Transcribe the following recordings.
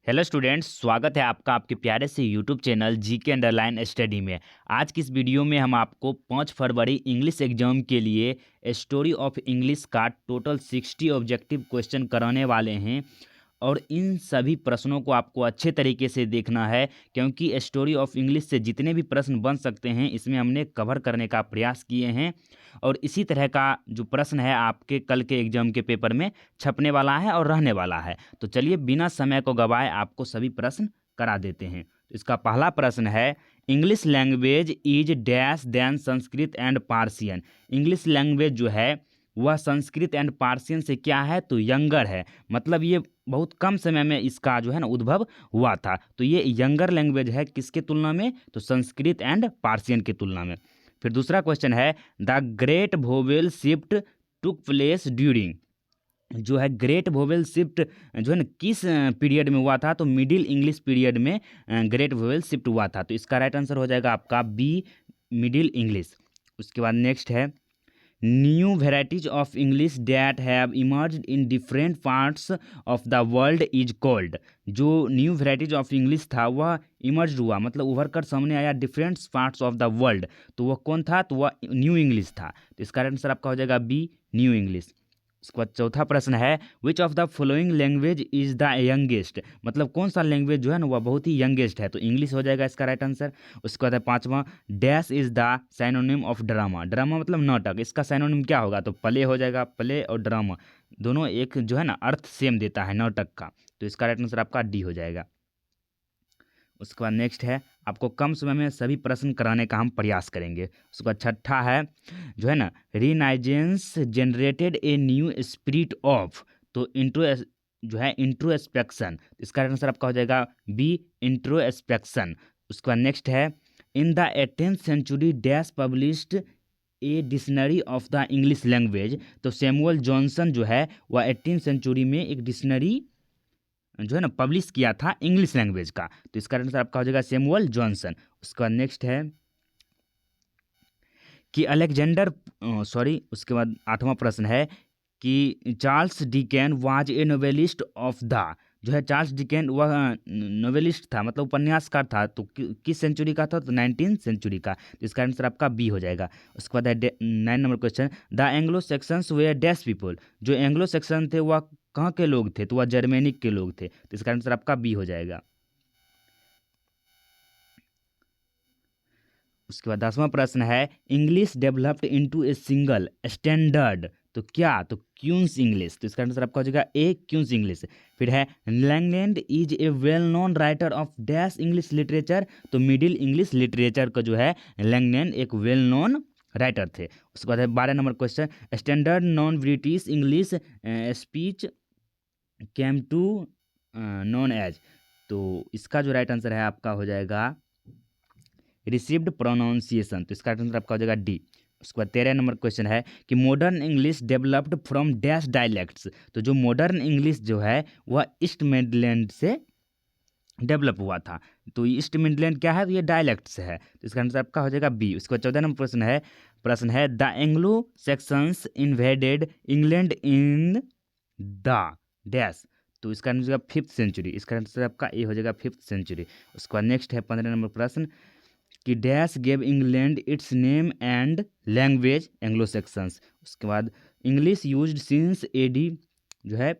Hello students, स्वागत है आपका आपके प्यारे से YouTube channel GK underline study में। आज की इस वीडियो में हम आपको 5 फरवरी इंग्लिश एग्जाम के लिए स्टोरी ऑफ इंग्लिश का टोटल 60 ऑब्जेक्टिव क्वेश्चन कराने वाले हैं। और इन सभी प्रश्नों को आपको अच्छे तरीके से देखना है, क्योंकि स्टोरी ऑफ इंग्लिश से जितने भी प्रश्न बन सकते हैं इसमें हमने कवर करने का प्रयास किए हैं। और इसी तरह का जो प्रश्न है आपके कल के एग्जाम के पेपर में छपने वाला है और रहने वाला है। तो चलिए बिना समय को गवाए आपको सभी प्रश्न करा देते हैं। तो इसका पहला प्रश्न है, English language is dash than Sanskrit and Persian. English language जो है वह संस्कृत एंड पार्सियन से क्या है, तो यंगर है। मतलब ये बहुत कम समय में इसका जो है ना उद्भव हुआ था। तो ये यंगर लैंग्वेज है किसके तुलना में, तो संस्कृत एंड पार्सियन की तुलना में। फिर दूसरा क्वेश्चन है, the great vowel shift took place during. जो है ग्रेट वोवेल शिफ्ट जो है ना किस पीरियड में हुआ था, तो मिडिल इंग्लिश पीरियड में ग्रेट वोवेल शिफ्ट हुआ था। तो इसका राइट आंसर हो जाएगा आपका बी, मिडिल इंग्लिश। उसके बाद नेक्स्ट है, new varieties of English that have emerged in different parts of the world is called. जो न्यू वेराइटीज ऑफ इंग्लिश था वह इमर्ज हुआ, मतलब उभर कर सामने आया different parts of the world. तो वह कौन था, तो वह न्यू इंग्लिश था। तो इसका आंसर आपका हो जाएगा बी, न्यू इंग्लिश। उसके बाद चौथा प्रश्न है, which of the following language is the youngest. मतलब कौन सा लैंग्वेज जो है ना वह बहुत ही यंगेस्ट है, तो इंग्लिश हो जाएगा इसका राइट आंसर। उसके बाद है पांचवा, dash is the synonym of drama. Drama मतलब नाटक, इसका साइनोनिम क्या होगा, तो प्ले हो जाएगा। प्ले और ड्रामा दोनों एक जो है ना अर्थ सेम देता है नाटक का। तो इसका राइट आंसर आपका डी हो जाएगा। उसके बाद नेक्स्ट है, आपको कम समय में सभी प्रश्न कराने का हम प्रयास करेंगे। उसके बाद छठा है, जो है ना Renaissance generated a new spirit of. तो इंट्रो जो है इंट्रोस्पेक्शन, इसका आंसर आपका हो जाएगा बी, इंट्रोस्पेक्शन। उसके बाद नेक्स्ट है, in the 18th century dash published a dictionary of the English language. तो सैमुअल जॉनसन जो है वह 18th सेंचुरी में एक डिक्शनरी जो है ना पब्लिश किया था इंग्लिश लैंग्वेज का। तो इसका आंसर आपका हो जाएगा सैमुअल जॉनसन। उसके बाद नेक्स्ट है कि अलेक्जेंडर उसके बाद आठवां प्रश्न है कि Charles Dicken was a novelist of the. जो है चार्ल्स डिकेन वह नोवेलिस्ट था, मतलब उपन्यासकार था। तो किस सेंचुरी का था, तो 19th सेंचुरी का। तो इसका आंसर आपका बी हो जाएगा। उसके बाद है 9 number question, the Anglo Saxons were dash people. जो एंग्लो सेक्शन थे वह कहाँ के लोग थे, तो वह जर्मेनिक के लोग थे। तो इसका आंसर आपका बी हो जाएगा। उसके बाद 10वां प्रश्न है, English developed into a single standard. तो क्या, तो क्यूंस इंग्लिश। तो इसका आंसर आपका हो जाएगा ए, क्यूंस इंग्लिश। फिर है, Langland is a well known writer of dash English literature. तो मिडिल इंग्लिश लिटरेचर का जो है लैंगलैंड एक वेल नोन राइटर थे। उसके बाद है 12 number question, standard non British English speech came to non age. तो इसका जो राइट आंसर है आपका हो जाएगा रिसीव्ड प्रोनाउंसिएशन। तो इसका आंसर आपका हो जाएगा डी। उसके बाद 13 नंबर क्वेश्चन है कि modern English developed from dash dialects. तो जो मॉडर्न इंग्लिश जो है वह ईस्ट मिडलैंड से डेवलप हुआ था। तो ईस्ट मिडलैंड क्या है, तो ये डायलेक्ट्स है। तो इसका आंसर आपका हो जाएगा बी। उसके बाद 14 नंबर प्रश्न है the Anglo sections invaded England in the dash. तो इसका आंसर हो जाएगा 5th सेंचुरी। इसका आंसर आपका ए हो जाएगा 5th सेंचुरी। उसके बाद नेक्स्ट है 15 नंबर प्रश्न कि dash gave England it's name and language Anglo sections. उसके बाद इंग्लिश यूज्ड सिंस एडी जो है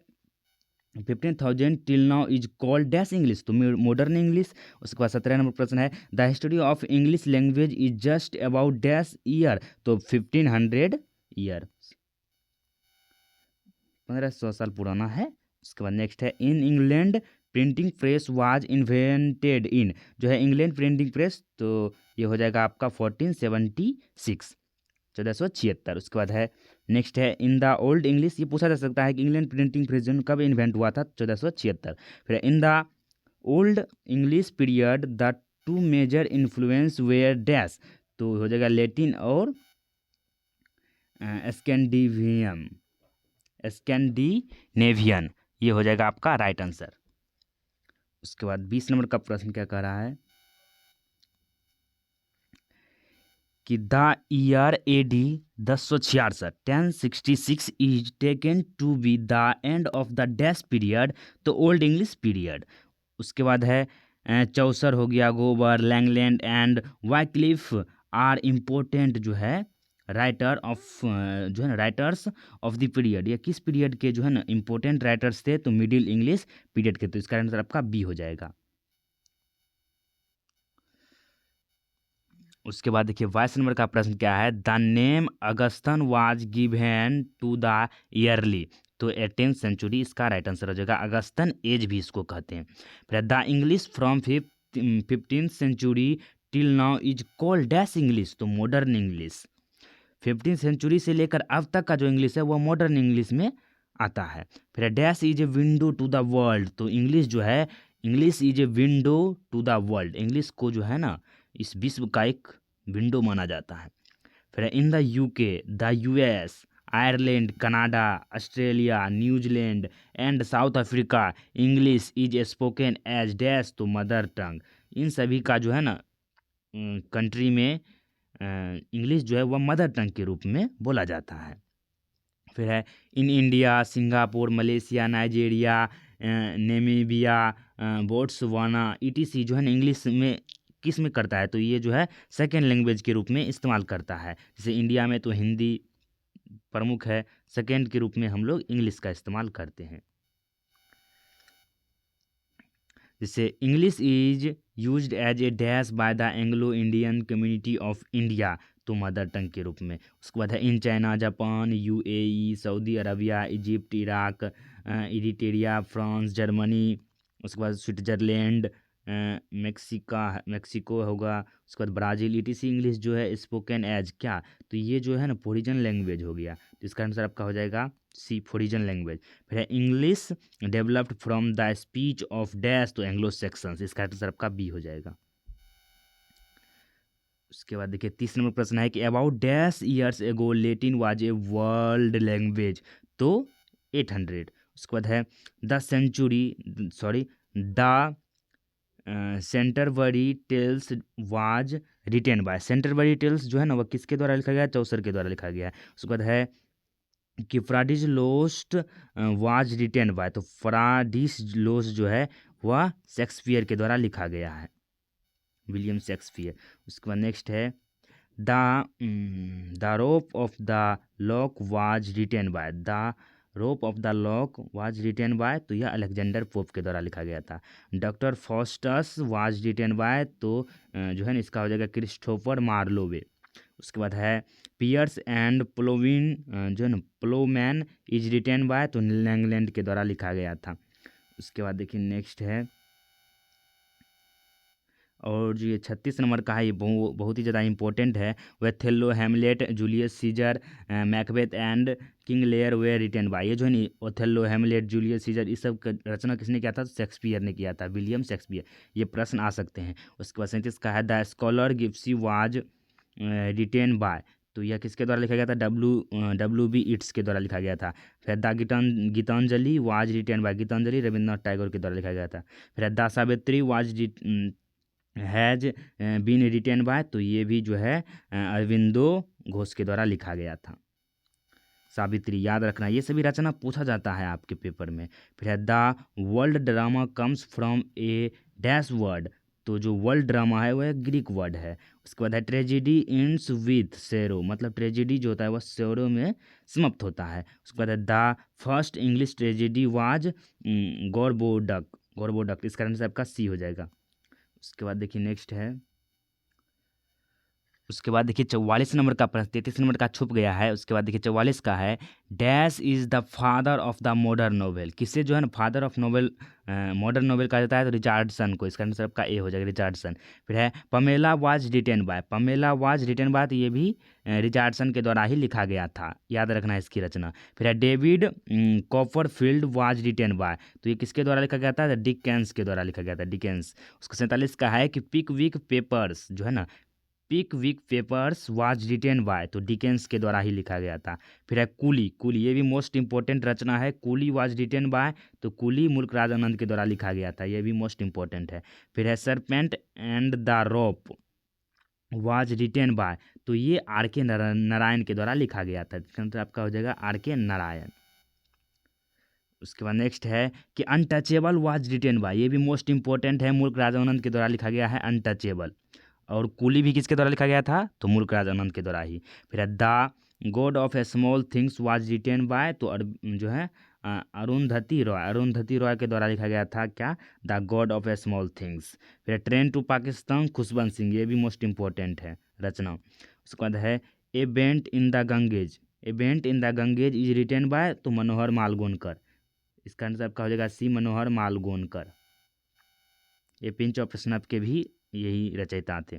15,000 till now is called dash English. तो मॉडर्न इंग्लिश। उसके बाद 17 नंबर प्रश्न है, the history of English language is just about dash year. तो 1500 ईयर, 1500 साल पुराना है। उसके बाद नेक्स्ट है, in England printing press was invented in. जो है इंग्लैंड प्रिंटिंग प्रेस, तो ये हो जाएगा आपका 1476, 1476। उसके बाद है नेक्स्ट है, इन द ओल्ड इंग्लिश। ये पूछा जा सकता है कि इंग्लैंड प्रिंटिंग प्रेस जो कब इन्वेंट हुआ था, 1476। फिर in the old English period the two major influence were dash. तो हो जाएगा लेटिन और स्कैंडिनेवियन, स्कैंडिनेवियन। ये हो जाएगा आपका राइट आंसर। उसके बाद 20 नंबर का प्रश्न क्या कह रहा है कि the year AD 1066 1066 is taken to be the end of the dash period. तो ओल्ड इंग्लिश पीरियड। उसके बाद है चौसर हो गया, Gower, Langland and Wycliffe are important जो है राइटर्स ऑफ द पीरियड। ये किस पीरियड के जो है ना इम्पोर्टेंट राइटर्स थे? तो मिडिल इंग्लिश पीरियड के। तो इसका आंसर आपका बी हो जाएगा। उसके बाद देखिए 22 नंबर का प्रश्न क्या है? The name Augustan was given to the early. तो 18th सेंचुरी इसका राइट आंसर हो जाएगा। अगस्तन एज भी इसको कहते हैं। फिर the English from 15th century till now is called dash English. तो मॉडर्न इंग्लिश। 15th सेंचुरी से लेकर अब तक का जो इंग्लिश है वो मॉडर्न इंग्लिश में आता है। फिर dash is a window to the world. तो इंग्लिश जो है, English is a window to the world. English को जो है ना इस विश्व का एक विंडो माना जाता है। फिर in the UK, the US, Ireland, Canada, Australia, New Zealand and South Africa English is spoken as dash. तो मदर टंग। इन सभी का जो है ना कंट्री में इंग्लिश जो है वह मदर टंग के रूप में बोला जाता है। फिर है in India, Singapore, Malaysia, Nigeria, Namibia, Botswana etc जो है ना इंग्लिश में किस में करता है? तो ये जो है सेकेंड लैंग्वेज के रूप में इस्तेमाल करता है। जैसे इंडिया में तो हिंदी प्रमुख है, सेकेंड के रूप में हम लोग इंग्लिश का इस्तेमाल करते हैं। जैसे English is used as a dash by the Anglo Indian community of India. तो मदर टंग के रूप में। उसके बाद है in China, Japan, UAE, Saudi Arabia, Egypt, Iraq, Eritrea, France, Germany, उसके बाद स्विट्जरलैंड, मेक्सिको होगा, उसके बाद ब्राज़ील ईटीसी इंग्लिश जो है स्पोकन एज क्या? तो ये जो है ना फोरिजन लैंग्वेज हो गया। तो इसका आंसर आपका हो जाएगा सी, फोरिजन लैंग्वेज। फिर है English developed from the speech of dash. तो एंग्लो सेक्शंस। इसका आंसर आपका बी हो जाएगा। उसके बाद देखिए 30 नंबर प्रश्न है कि about dash years ago Latin was a world language. तो 800। उसके बाद है the Canterbury Tales was written by. Canterbury Tales जो है ना वह किसके द्वारा लिखा गया है? चौसर के द्वारा लिखा गया है। उसके बाद है कि फ्राडिज लोस्ट वाज रिटेन बाय। तो फ्राडिज लोस्ट जो है वह शेक्सपियर के द्वारा लिखा गया है, विलियम शेक्सपियर। उसके बाद नेक्स्ट है the rope of the lock was written bye. The rope of the lock was written by. तो यह अलेक्जेंडर पोप के द्वारा लिखा गया था। Doctor Faustus was written by. तो जो है ना इसका हो जाएगा क्रिस्टोफर मार्लोवे। उसके बाद है पियर्स एंड प्लोविन जो है ना प्लोमैन इज रिटेन बाय। तो लैंगलैंड के द्वारा लिखा गया था। उसके बाद देखिए नेक्स्ट है, और जो ये 36 नंबर का है ये बहुत ही ज़्यादा इंपॉर्टेंट है। Othello, Hamlet, Julius Caesar, Macbeth and King Lear way written by. ये जो है नी ओथेलो, हैमलेट, जूलियस सीजर इस सब का रचना किसने किया था? शेक्सपियर ने किया था, विलियम शेक्सपियर। ये प्रश्न आ सकते हैं। उसके बाद 37 का है the Scholar Gipsy was written by. तो यह किसके द्वारा लिखा गया था? डब्ल्यू बी ईट्स के द्वारा लिखा गया था। फिर the Gitanjali was written by. Gitanjali Rabindranath Tagore के द्वारा लिखा गया था। फिर the Savitri was has been written by. तो ये भी जो है अरविंदो घोष के द्वारा लिखा गया था। सावित्री याद रखना, ये सभी रचना पूछा जाता है आपके पेपर में। फिर है the world drama comes from A dash word. तो जो वर्ल्ड ड्रामा है वह एक ग्रीक वर्ड है। उसके बाद है ट्रेजिडी इंड्स विथ सैरो। मतलब ट्रेजिडी जो होता है वह सैरो में समाप्त होता है। उसके बाद है the first English tragedy was Gorboduc. इस कारण से आपका सी हो जाएगा। उसके बाद देखिए नेक्स्ट है, उसके बाद देखिए 44 नंबर का प्रश्न 33 नंबर का छुप गया है। उसके बाद देखिए 44 का है dash is the father of the modern novel. किससे जो है ना father of novel modern novel कहा जाता है? तो रिचार्डसन को। इसका आंसर आपका ए हो जाएगा, रिचार्डसन। फिर है Pamela was written bye. Pamela was written by. तो ये भी रिचार्डसन के द्वारा ही लिखा गया था, याद रखना है इसकी रचना। फिर है David Copperfield was written by. तो ये किसके द्वारा लिखा गया था? डिकेंस के द्वारा लिखा गया था, डिकेंस। उसका 47 का है कि पिकविक पेपर्स जो है ना पिकविक पेपर्स वाज रिटेन बाय। तो डिकेंस के द्वारा ही लिखा गया था। फिर है कूली। कूली ये भी मोस्ट इंपॉर्टेंट रचना है। Coolie was written by. तो कूली मुल्कराज आनंद के द्वारा लिखा गया था, ये भी मोस्ट इंपॉर्टेंट है। फिर है serpent and the rope was written by. तो ये आर के नारायण के द्वारा लिखा गया था। इसका आंसर आपका हो जाएगा आर के नारायण। उसके बाद नेक्स्ट है कि अनटचेबल वाज रिटेन बाय, ये भी मोस्ट इंपॉर्टेंट है, मुल्क राज आनंद के द्वारा लिखा गया है अनटचेबल। और कुली भी किसके द्वारा लिखा गया था, तो मुल्क राज आनंद के द्वारा ही। फिर है the god of a small things was written by, तो जो है अरुंधति रॉय के द्वारा लिखा गया था क्या, the god of a small things. फिर ट्रेन टू पाकिस्तान खुशवंत सिंह, ये भी मोस्ट इंपॉर्टेंट है रचना। उसके बाद है a bend in the Ganges, a bend in the Ganges is written by, तो मनोहर मालगोनकर। इसका आंसर आपका हो जाएगा सी, मनोहर मालगोनकर। ये पिंच ऑफ स्नफ के भी यही रचयिता थे,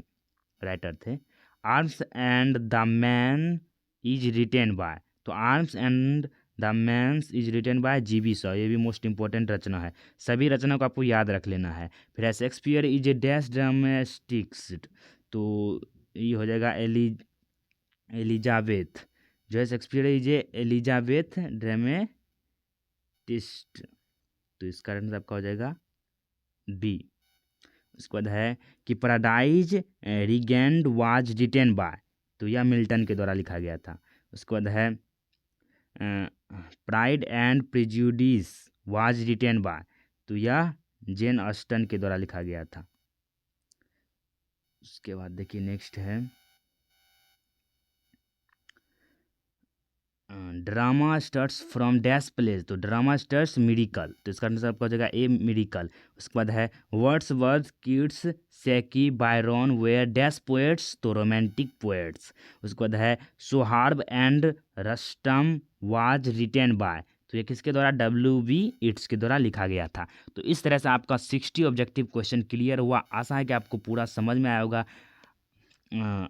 राइटर थे। Arms and the man is written by, तो arms and the mans is written by GB Shaw, ये भी मोस्ट इंपॉर्टेंट रचना है, सभी रचना को आपको याद रख लेना है। फिर Shakespeare is a dash dramatics, तो ये हो जाएगा एलिजाबेथ, जो है Shakespeare is a Elizabeth dramatist, तो इसका आंसर आपका हो जाएगा बी। उसके बाद है कि paradise regained was written by, तो यह मिल्टन के द्वारा लिखा गया था। उसके बाद है pride and prejudice was written by, तो यह जेन ऑस्टन के द्वारा लिखा गया था। उसके बाद देखिए नेक्स्ट है drama starts from dash place, तो ड्रामा स्टार्ट्स मिरिकल, तो इसका आंसर आपका हो जाएगा ए मिरिकल। उसके बाद है Wordsworth, Keats, Shelley, Byron were dash poets, तो रोमांटिक पोएट्स। उसके बाद है Sohrab and Rustum was written by, तो ये किसके द्वारा, W.B. इट्स के द्वारा लिखा गया था। तो इस तरह से आपका 60 ऑब्जेक्टिव क्वेश्चन क्लियर हुआ। आशा है कि आपको पूरा समझ में आया होगा।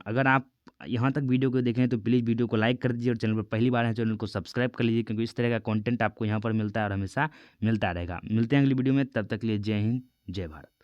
अगर आप यहाँ तक वीडियो को देखें तो प्लीज़ वीडियो को लाइक कर दीजिए और चैनल पर पहली बार है चैनल को सब्सक्राइब कर लीजिए, क्योंकि इस तरह का कंटेंट आपको यहाँ पर मिलता है और हमेशा मिलता रहेगा। मिलते हैं अगली वीडियो में, तब तक के लिए जय हिंद जय भारत।